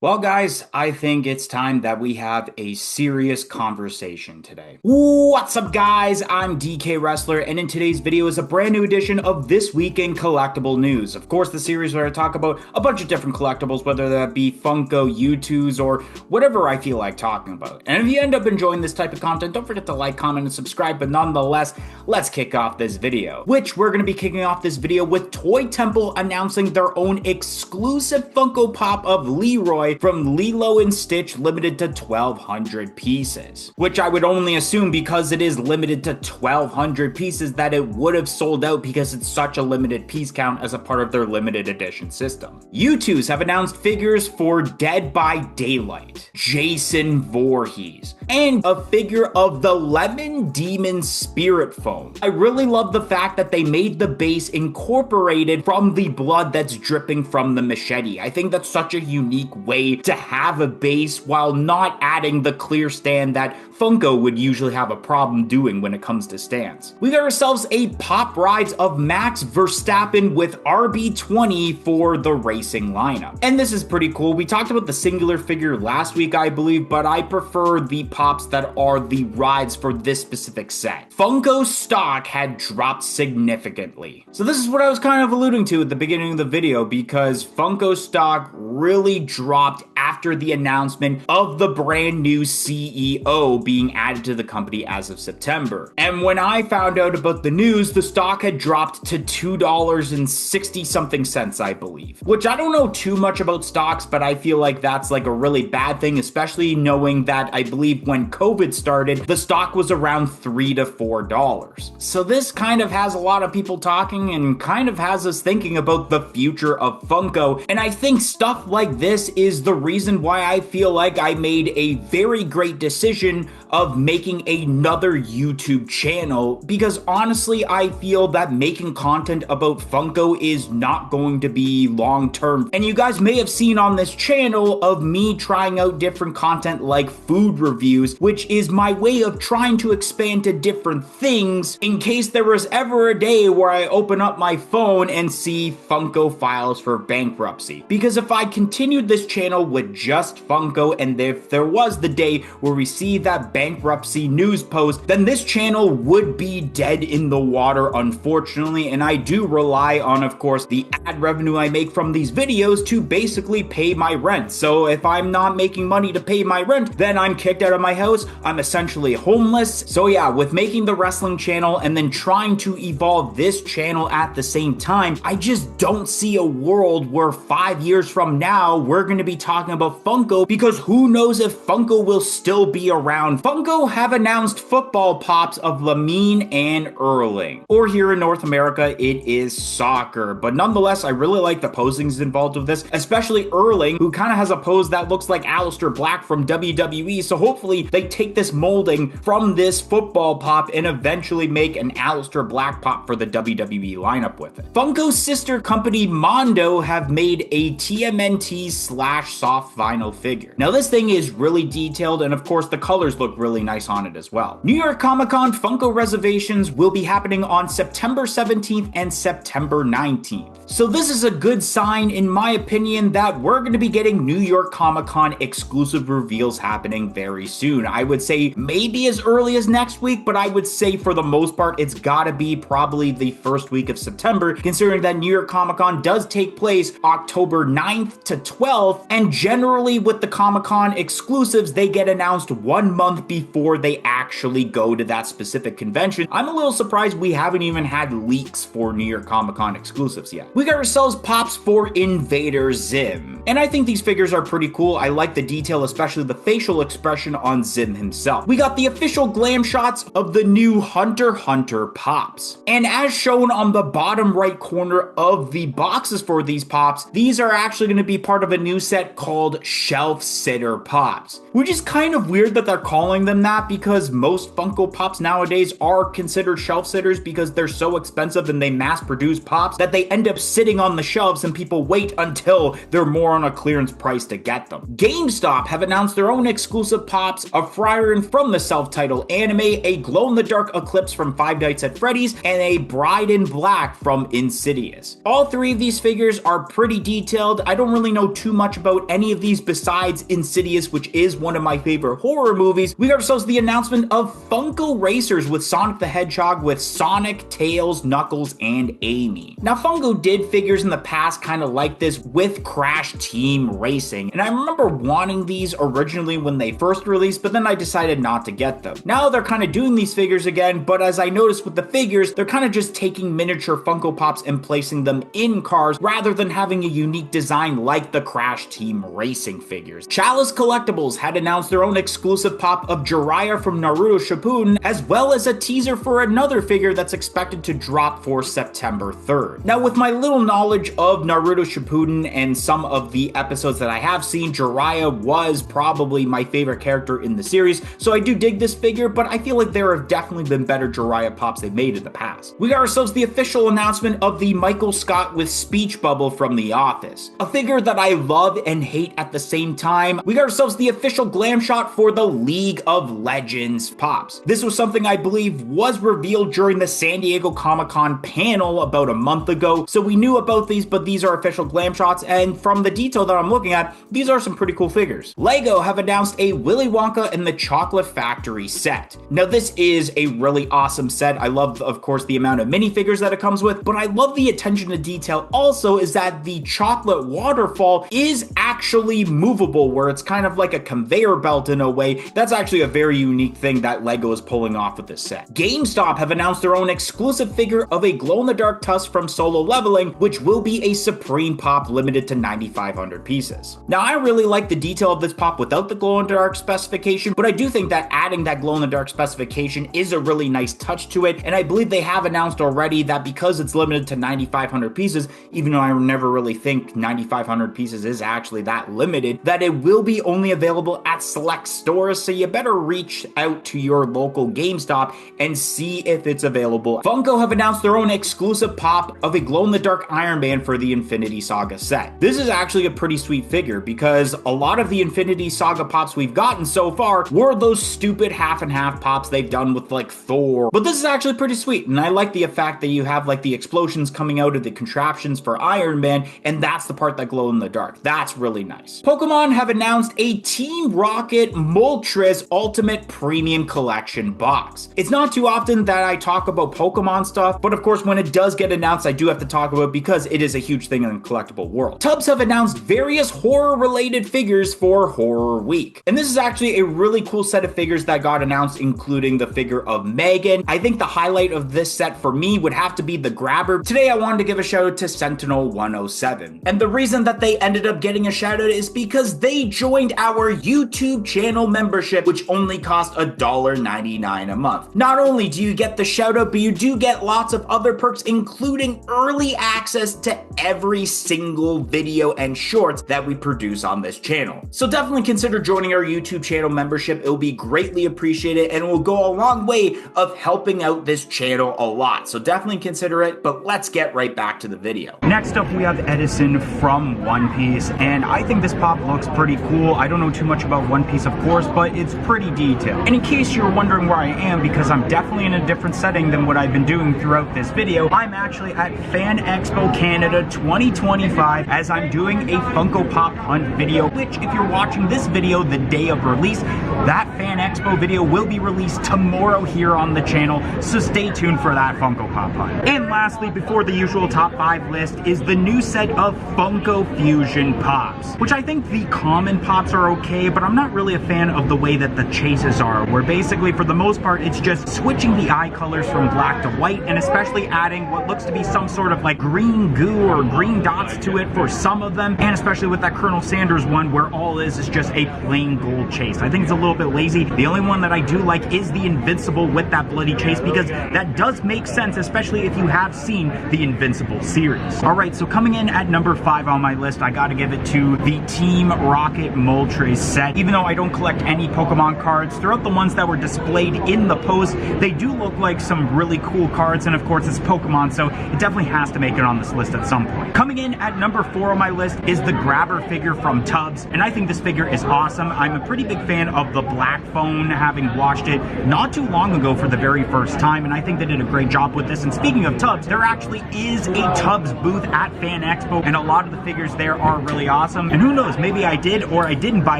Well, guys, I think it's time that we have a serious conversation today. What's up, guys? I'm DK Wrestler, and in today's video is a brand new edition of This Week in Collectible News. Of course, the series where I talk about a bunch of different collectibles, whether that be Funko, U2s, or whatever I feel like talking about. And if you end up enjoying this type of content, don't forget to like, comment, and subscribe. But nonetheless, let's kick off this video, which we're going to be kicking off this video with Toy Temple announcing their own exclusive Funko Pop of Leroy from Lilo and Stitch, limited to 1,200 pieces, which I would only assume, because it is limited to 1,200 pieces, that it would have sold out because it's such a limited piece count as a part of their limited edition system. U2s have announced figures for Dead by Daylight, Jason Voorhees, and a figure of the Lemon Demon Spirit Foam. I really love the fact that they made the base incorporated from the blood that's dripping from the machete. I think that's such a unique way to have a base while not adding the clear stand that Funko would usually have a problem doing when it comes to stands. We got ourselves a Pop Rides of Max Verstappen with RB20 for the racing lineup. And this is pretty cool. We talked about the singular figure last week, I believe, but I prefer the pops that are the rides for this specific set. Funko stock had dropped significantly. So this is what I was kind of alluding to at the beginning of the video, because Funko stock really dropped after the announcement of the brand new CEO being added to the company as of September. And when I found out about the news, the stock had dropped to $2.60 something cents, I believe. Which I don't know too much about stocks, but I feel like that's like a really bad thing, especially knowing that I believe when COVID started, the stock was around $3 to $4. So this kind of has a lot of people talking and kind of has us thinking about the future of Funko. And I think stuff like this is the reason why I feel like I made a very great decision of making another YouTube channel, because honestly, I feel that making content about Funko is not going to be long term. And you guys may have seen on this channel of me trying out different content like food reviews, which is my way of trying to expand to different things in case there was ever a day where I open up my phone and see Funko files for bankruptcy. Because if I continued this channel with just Funko, and if there was the day where we see that bankruptcy news post, then this channel would be dead in the water, unfortunately. And I do rely on, of course, the ad revenue I make from these videos to basically pay my rent. So if I'm not making money to pay my rent, then I'm kicked out of my house. I'm essentially homeless. So yeah, with making the wrestling channel and then trying to evolve this channel at the same time, I just don't see a world where 5 years from now we're going to be talking about Funko, because who knows if Funko will still be around. Funko have announced football pops of Lamine and Erling, or here in North America it is soccer, but nonetheless I really like the posings involved with this, especially Erling, who kind of has a pose that looks like Aleister Black from WWE. So hopefully they take this molding from this football pop and eventually make an Aleister Black pop for the WWE lineup with it. Funko's sister company Mondo have made a TMNT slash soft vinyl figure. Now this thing is really detailed, and of course the colors look really nice on it as well. New York Comic Con Funko reservations will be happening on September 17th and September 19th. So this is a good sign, in my opinion, that we're going to be getting New York Comic Con exclusive reveals happening very soon. I would say maybe as early as next week, but I would say for the most part it's gotta be probably the first week of September, considering that New York Comic Con does take place October 9th to 12th, and generally with the Comic Con exclusives, they get announced 1 month before they actually go to that specific convention. I'm a little surprised we haven't even had leaks for New York Comic Con exclusives yet. We got ourselves pops for Invader Zim, and I think these figures are pretty cool. I like the detail, especially the facial expression on Zim himself. We got the official glam shots of the new Hunter x Hunter pops, and as shown on the bottom right corner of the boxes for these pops, these are actually going to be part of a new set called Shelf Sitter Pops, which is kind of weird that they're calling them that, because most Funko Pops nowadays are considered shelf sitters because they're so expensive and they mass produce pops that they end up sitting on the shelves and people wait until they're more on a clearance price to get them. GameStop have announced their own exclusive pops of Frieren from the self-titled anime, a glow-in-the-dark Eclipse from Five Nights at Freddy's, and a Bride in Black from Insidious. All three of these figures are pretty detailed. I don't really know too much about any of of these besides Insidious, which is one of my favorite horror movies, we got ourselves the announcement of Funko Racers with Sonic the Hedgehog with Sonic, Tails, Knuckles, and Amy. Now, Funko did figures in the past kind of like this with Crash Team Racing, and I remember wanting these originally when they first released, but then I decided not to get them. Now they're kind of doing these figures again, but as I noticed with the figures, they're kind of just taking miniature Funko Pops and placing them in cars rather than having a unique design like the Crash Team Racing figures. Chalice Collectibles had announced their own exclusive pop of Jiraiya from Naruto Shippuden, as well as a teaser for another figure that's expected to drop for September 3rd. Now, with my little knowledge of Naruto Shippuden and some of the episodes that I have seen, Jiraiya was probably my favorite character in the series, so I do dig this figure, but I feel like there have definitely been better Jiraiya pops they've made in the past. We got ourselves the official announcement of the Michael Scott with Speech Bubble from The Office, a figure that I love and hate at the same time. We got ourselves the official glam shot for the League of Legends pops. This was something I believe was revealed during the San Diego Comic-Con panel about a month ago, so we knew about these, but these are official glam shots, and from the detail that I'm looking at, these are some pretty cool figures. LEGO have announced a Willy Wonka and the Chocolate Factory set. Now, this is a really awesome set. I love, of course, the amount of minifigures that it comes with, but I love the attention to detail also is that the chocolate waterfall is actually movable, where it's kind of like a conveyor belt in a way. That's actually a very unique thing that LEGO is pulling off with this set. GameStop have announced their own exclusive figure of a glow-in-the-dark Tusk from Solo Leveling, which will be a Supreme Pop limited to 9,500 pieces. Now, I really like the detail of this pop without the glow-in-the-dark specification, but I do think that adding that glow-in-the-dark specification is a really nice touch to it, and I believe they have announced already that because it's limited to 9,500 pieces, even though I never really think 9,500 pieces is actually that limited, that it will be only available at select stores, so you better reach out to your local GameStop and see if it's available. Funko have announced their own exclusive pop of a glow-in-the-dark Iron Man for the Infinity Saga set. This is actually a pretty sweet figure because a lot of the Infinity Saga pops we've gotten so far were those stupid half and half pops they've done with like Thor, but this is actually pretty sweet, and I like the fact that you have like the explosions coming out of the contraptions for Iron Man, and that's the part that glow in the dark. That's really nice. Pokemon have announced a Team Rocket Moltres Ultimate Premium Collection box. It's not too often that I talk about Pokemon stuff, but of course when it does get announced, I do have to talk about it because it is a huge thing in the collectible world. Tubbs have announced various horror-related figures for Horror Week, and this is actually a really cool set of figures that got announced, including the figure of Megan. I think the highlight of this set for me would have to be the Grabber. Today I wanted to give a shout out to Sentinel 107, and the reason that they ended up getting a shout out is because they joined our YouTube channel membership, which only cost $1.99 a month. Not only do you get the shout out, but you do get lots of other perks, including early access to every single video and shorts that we produce on this channel. So definitely consider joining our YouTube channel membership. It will be greatly appreciated and will go a long way of helping out this channel a lot. So definitely consider it, but let's get right back to the video. Next up, we have Edison from One Piece, and I think this pop looks pretty cool. I don't know too much about One Piece, of course, but it's pretty detailed. And in case you're wondering where I am, because I'm definitely in a different setting than what I've been doing throughout this video, I'm actually at Fan Expo Canada 2025 as I'm doing a Funko Pop Hunt video, which if you're watching this video the day of release, that Fan Expo video will be released tomorrow here on the channel, so stay tuned for that Funko Pop Hunt. And lastly, before the usual top 5 list, is the new set of Funko Fusion Pops, which I think the common pops are okay, but I'm not really a fan of the way that the chases are, where basically for the most part it's just switching the eye colors from black to white, and especially adding what looks to be some sort of like green goo or green dots to it for some of them, and especially with that Colonel Sanders one where all is just a plain gold chase. I think it's a little bit lazy. The only one that I do like is the Invincible with that bloody chase, because that does make sense, especially if you have seen the Invincible series. Alright, so coming in at number 5 on my list, I gotta give it to the Team Rocket Moltres set. Even though I don't collect any Pokemon cards, throughout the ones that were displayed in the post, they do look like some really cool cards, and of course it's Pokemon, so it definitely has to make it on this list at some point. Coming in at number 4 on my list is the Grabber figure from Tubbs, and I think this figure is awesome. I'm a pretty big fan of the Black Phone, having watched it not too long ago for the very first time, and I think they did a great job with this. And speaking of Tubbs, there actually is a Tubbs booth at Fan Expo, and a lot of the figures there are really awesome. And who knows, maybe I did or I didn't buy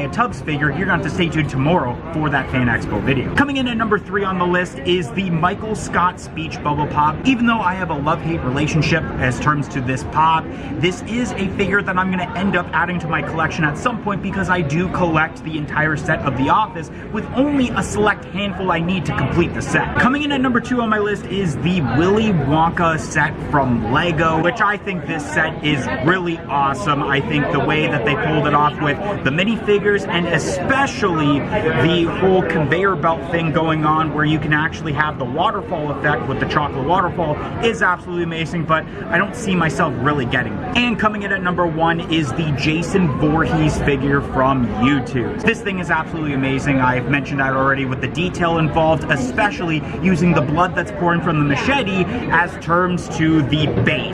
a Tubbs figure. You're going to have to stay tuned tomorrow for that Fan Expo video. Coming in at number 3 on the list is the Michael Scott Speech Bubble Pop. Even though I have a love-hate relationship as terms to this pop, this is a figure that I'm going to end up adding to my collection at some point because I do collect the entire set of The Office with only a select handful I need to complete the set. Coming in at number 2 on my list is the Willy Wonka set from Lego, which I think this set is really awesome. I think the way that they pulled it off with the minifigures and especially the whole conveyor belt thing going on where you can actually have the waterfall effect with the chocolate waterfall is absolutely amazing, but I don't see myself really getting it. And coming in at number 1 is the Jason Voorhees figure from YouTube. This thing is absolutely amazing. I've mentioned that already with the detail involved, especially using the blood that's pouring from the machete as terms to the base.